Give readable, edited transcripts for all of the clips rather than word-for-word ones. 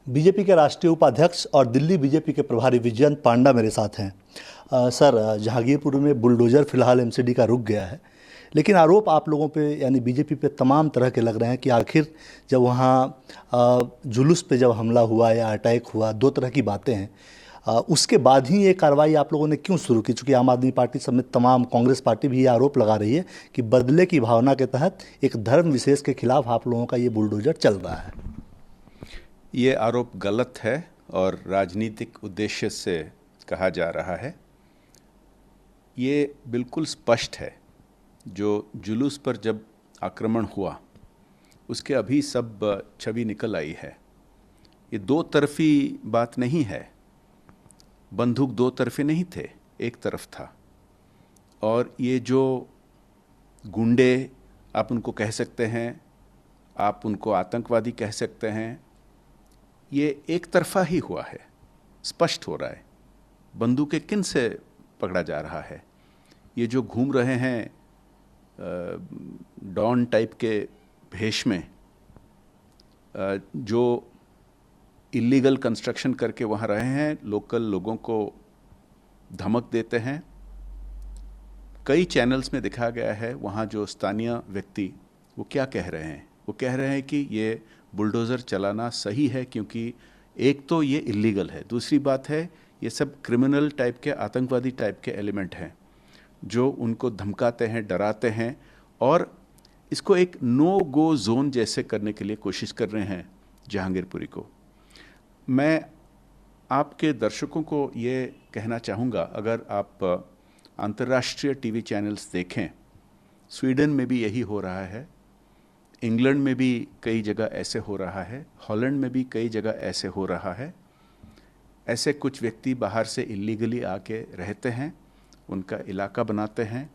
BJP के राष्ट्रीय उपाध्यक्ष और दिल्ली बीजेपी के प्रभारी विजयंत पांडा मेरे साथ हैं। सर, जहांगीरपुर में बुलडोजर फिलहाल एमसीडी का रुक गया है, लेकिन आरोप आप लोगों पे यानी बीजेपी पे तमाम तरह के लग रहे हैं कि आखिर जब वहाँ जुलूस पे जब हमला हुआ या अटैक हुआ, दो तरह की बातें हैं। उसके बाद ही ये कार्रवाई आप लोगों ने क्यों शुरू की? चूँकि आम आदमी पार्टी समेत तमाम कांग्रेस पार्टी भी ये आरोप लगा रही है कि बदले की भावना के तहत एक धर्म विशेष के खिलाफ आप लोगों का ये बुलडोजर चल रहा है। ये आरोप गलत है और राजनीतिक उद्देश्य से कहा जा रहा है। ये बिल्कुल स्पष्ट है। जो जुलूस पर जब आक्रमण हुआ उसके अभी सब छवि निकल आई है। ये दो तरफी बात नहीं है। बंदूक दो तरफे नहीं थे, एक तरफ था। और ये जो गुंडे, आप उनको कह सकते हैं, आप उनको आतंकवादी कह सकते हैं, ये एक तरफा ही हुआ है। स्पष्ट हो रहा है बंदूकें किन से पकड़ा जा रहा है। ये जो घूम रहे हैं डॉन टाइप के भेष में, जो इलीगल कंस्ट्रक्शन करके वहाँ रहे हैं, लोकल लोगों को धमक देते हैं। कई चैनल्स में दिखाया गया है वहाँ जो स्थानीय व्यक्ति वो क्या कह रहे हैं। वो कह रहे हैं कि ये बुलडोज़र चलाना सही है क्योंकि एक तो ये इलीगल है, दूसरी बात है ये सब क्रिमिनल टाइप के, आतंकवादी टाइप के एलिमेंट हैं जो उनको धमकाते हैं, डराते हैं और इसको एक नो गो जोन जैसे करने के लिए कोशिश कर रहे हैं जहांगीरपुरी को। मैं आपके दर्शकों को ये कहना चाहूँगा, अगर आप अंतर्राष्ट्रीय टीवी चैनल्स देखें, स्वीडन में भी यही हो रहा है, इंग्लैंड में भी कई जगह ऐसे हो रहा है, हॉलैंड में भी कई जगह ऐसे हो रहा है। ऐसे कुछ व्यक्ति बाहर से इलीगली आके रहते हैं, उनका इलाका बनाते हैं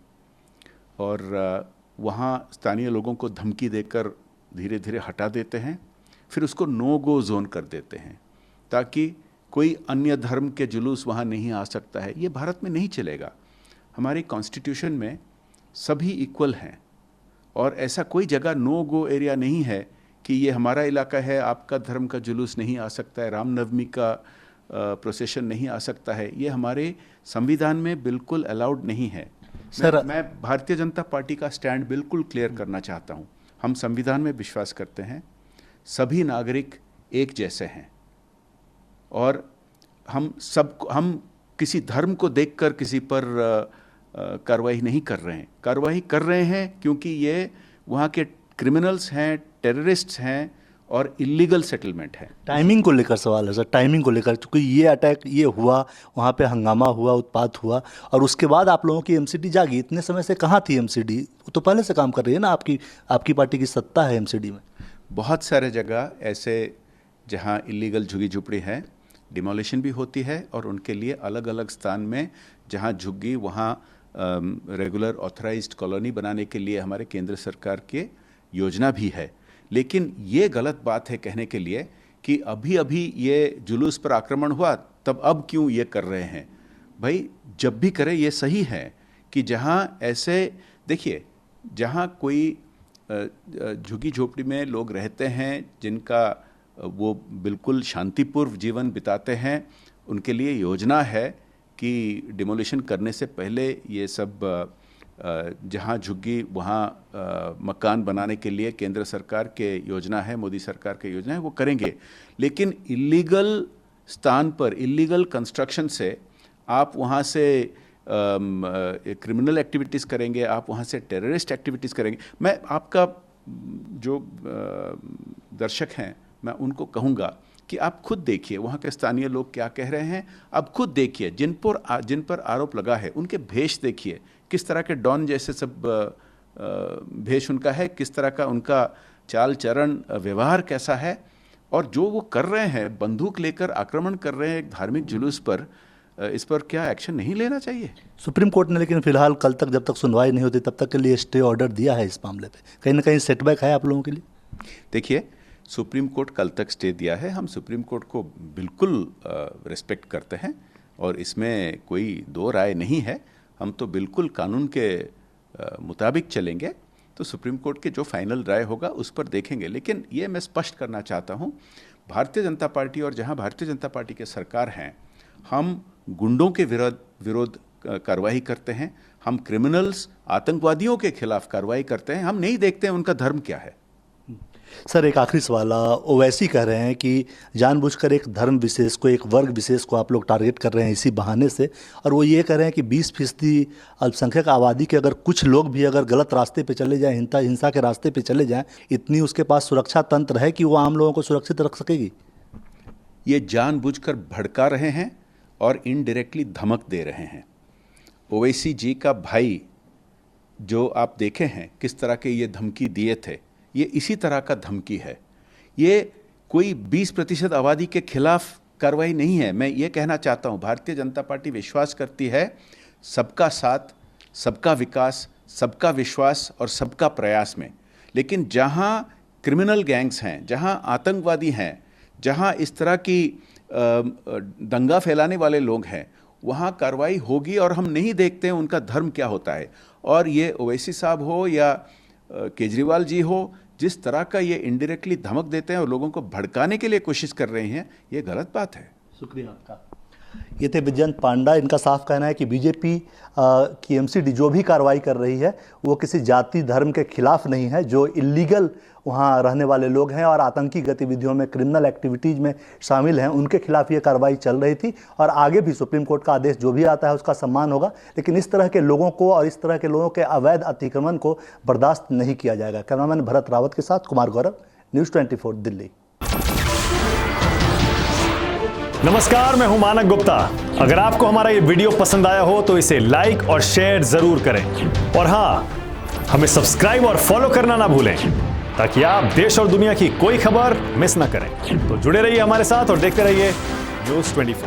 और वहाँ स्थानीय लोगों को धमकी देकर धीरे धीरे हटा देते हैं, फिर उसको नो गो जोन कर देते हैं ताकि कोई अन्य धर्म के जुलूस वहाँ नहीं आ सकता है। ये भारत में नहीं चलेगा। हमारी कॉन्स्टिट्यूशन में सभी इक्वल हैं और ऐसा कोई जगह नो गो एरिया नहीं है कि ये हमारा इलाका है, आपका धर्म का जुलूस नहीं आ सकता है, रामनवमी का प्रोसेशन नहीं आ सकता है। ये हमारे संविधान में बिल्कुल अलाउड नहीं है। सर, मैं भारतीय जनता पार्टी का स्टैंड बिल्कुल क्लियर करना चाहता हूँ। हम संविधान में विश्वास करते हैं, सभी नागरिक एक जैसे हैं और हम किसी धर्म को देखकर किसी पर कार्रवाई नहीं कर रहे हैं। कार्रवाई कर रहे हैं क्योंकि ये वहाँ के क्रिमिनल्स हैं, टेररिस्ट्स हैं और इलीगल सेटलमेंट है। टाइमिंग को लेकर सवाल है सर, टाइमिंग को लेकर, क्योंकि ये अटैक ये हुआ, वहाँ पे हंगामा हुआ, उत्पात हुआ और उसके बाद आप लोगों की एमसीडी जागी। इतने समय से कहाँ थी एमसीडी? तो पहले से काम कर रही है ना, आपकी पार्टी की सत्ता है एमसीडी में। बहुत सारे जगह ऐसे जहाँ इलीगल झुग्गी झुपड़ी है, डिमोलिशन भी होती है और उनके लिए अलग अलग स्थान में जहाँ झुग्गी, वहाँ रेगुलर ऑथराइज्ड कॉलोनी बनाने के लिए हमारे केंद्र सरकार के योजना भी है। लेकिन ये गलत बात है कहने के लिए कि अभी अभी ये जुलूस पर आक्रमण हुआ तब अब क्यों ये कर रहे हैं। भाई, जब भी करें ये सही है कि जहाँ ऐसे, देखिए, जहाँ कोई झुग्गी झोपड़ी में लोग रहते हैं जिनका वो बिल्कुल शांतिपूर्व जीवन बिताते हैं, उनके लिए योजना है कि डिमोलिशन करने से पहले ये सब जहाँ झुग्गी वहाँ मकान बनाने के लिए केंद्र सरकार के योजना है, मोदी सरकार के योजना है, वो करेंगे। लेकिन इलीगल स्थान पर इलीगल कंस्ट्रक्शन से आप वहाँ से क्रिमिनल एक्टिविटीज़ करेंगे, आप वहाँ से टेररिस्ट एक्टिविटीज़ करेंगे। मैं आपका जो दर्शक हैं, मैं उनको कहूँगा कि आप खुद देखिए वहाँ के स्थानीय लोग क्या कह रहे हैं। आप खुद देखिए जिन पर आरोप लगा है उनके भेष देखिए, किस तरह के डॉन जैसे सब भेष उनका है, किस तरह का उनका चाल चरण व्यवहार कैसा है। और जो वो कर रहे हैं, बंदूक लेकर आक्रमण कर रहे हैं एक धार्मिक जुलूस पर, इस पर क्या एक्शन नहीं लेना चाहिए? सुप्रीम कोर्ट ने लेकिन फिलहाल कल तक, जब तक सुनवाई नहीं होती तब तक के लिए स्टे ऑर्डर दिया है इस मामले पे। कहीं ना कहीं सेटबैक है आप लोगों के लिए? देखिए, सुप्रीम कोर्ट कल तक स्टे दिया है। हम सुप्रीम कोर्ट को बिल्कुल रिस्पेक्ट करते हैं और इसमें कोई दो राय नहीं है। हम तो बिल्कुल कानून के मुताबिक चलेंगे। तो सुप्रीम कोर्ट के जो फाइनल राय होगा उस पर देखेंगे। लेकिन ये मैं स्पष्ट करना चाहता हूँ, भारतीय जनता पार्टी और जहां भारतीय जनता पार्टी के सरकार हैं, हम गुंडों के विरोध कार्रवाई करते हैं, हम क्रिमिनल्स आतंकवादियों के खिलाफ कार्रवाई करते हैं, हम नहीं देखते हैं उनका धर्म क्या है। सर एक आखिरी सवाल, ओवैसी कह रहे हैं कि जानबूझकर एक धर्म विशेष को, एक वर्ग विशेष को आप लोग टारगेट कर रहे हैं इसी बहाने से, और वो ये कह रहे हैं कि 20% अल्पसंख्यक आबादी के अगर कुछ लोग भी अगर गलत रास्ते पे चले जाएं, हिंसा के रास्ते पे चले जाएं, इतनी उसके पास सुरक्षा तंत्र है कि वो आम लोगों को सुरक्षित रख सकेगी। ये जानबूझकर भड़का रहे हैं और इनडायरेक्टली धमक दे रहे हैं। ओवैसी जी का भाई जो आप देखे हैं किस तरह के ये धमकी दिए थे, ये इसी तरह का धमकी है। ये कोई 20% आबादी के खिलाफ कार्रवाई नहीं है। मैं ये कहना चाहता हूँ, भारतीय जनता पार्टी विश्वास करती है सबका साथ, सबका विकास, सबका विश्वास और सबका प्रयास में। लेकिन जहाँ क्रिमिनल गैंग्स हैं, जहाँ आतंकवादी हैं, जहाँ इस तरह की दंगा फैलाने वाले लोग हैं, वहाँ कार्रवाई होगी और हम नहीं देखते हैं उनका धर्म क्या होता है। और ये ओवैसी साहब हो या केजरीवाल जी हो, जिस तरह का ये इनडायरेक्टली धमक देते हैं और लोगों को भड़काने के लिए कोशिश कर रहे हैं, ये गलत बात है। शुक्रिया आपका। ये थे विजयंत पांडा। इनका साफ कहना है कि बीजेपी की एमसीडी जो भी कार्रवाई कर रही है वो किसी जाति धर्म के खिलाफ नहीं है। जो इलीगल वहाँ रहने वाले लोग हैं और आतंकी गतिविधियों में, क्रिमिनल एक्टिविटीज़ में शामिल हैं, उनके खिलाफ ये कार्रवाई चल रही थी और आगे भी सुप्रीम कोर्ट का आदेश जो भी आता है उसका सम्मान होगा। लेकिन इस तरह के लोगों को और इस तरह के लोगों के अवैध अतिक्रमण को बर्दाश्त नहीं किया जाएगा। कैमरामैन भरत रावत के साथ कुमार गौरव, न्यूज़ 24 दिल्ली। नमस्कार, मैं हूं मानक गुप्ता। अगर आपको हमारा ये वीडियो पसंद आया हो तो इसे लाइक और शेयर जरूर करें, और हाँ, हमें सब्सक्राइब और फॉलो करना ना भूलें ताकि आप देश और दुनिया की कोई खबर मिस ना करें। तो जुड़े रहिए हमारे साथ और देखते रहिए न्यूज़ 24।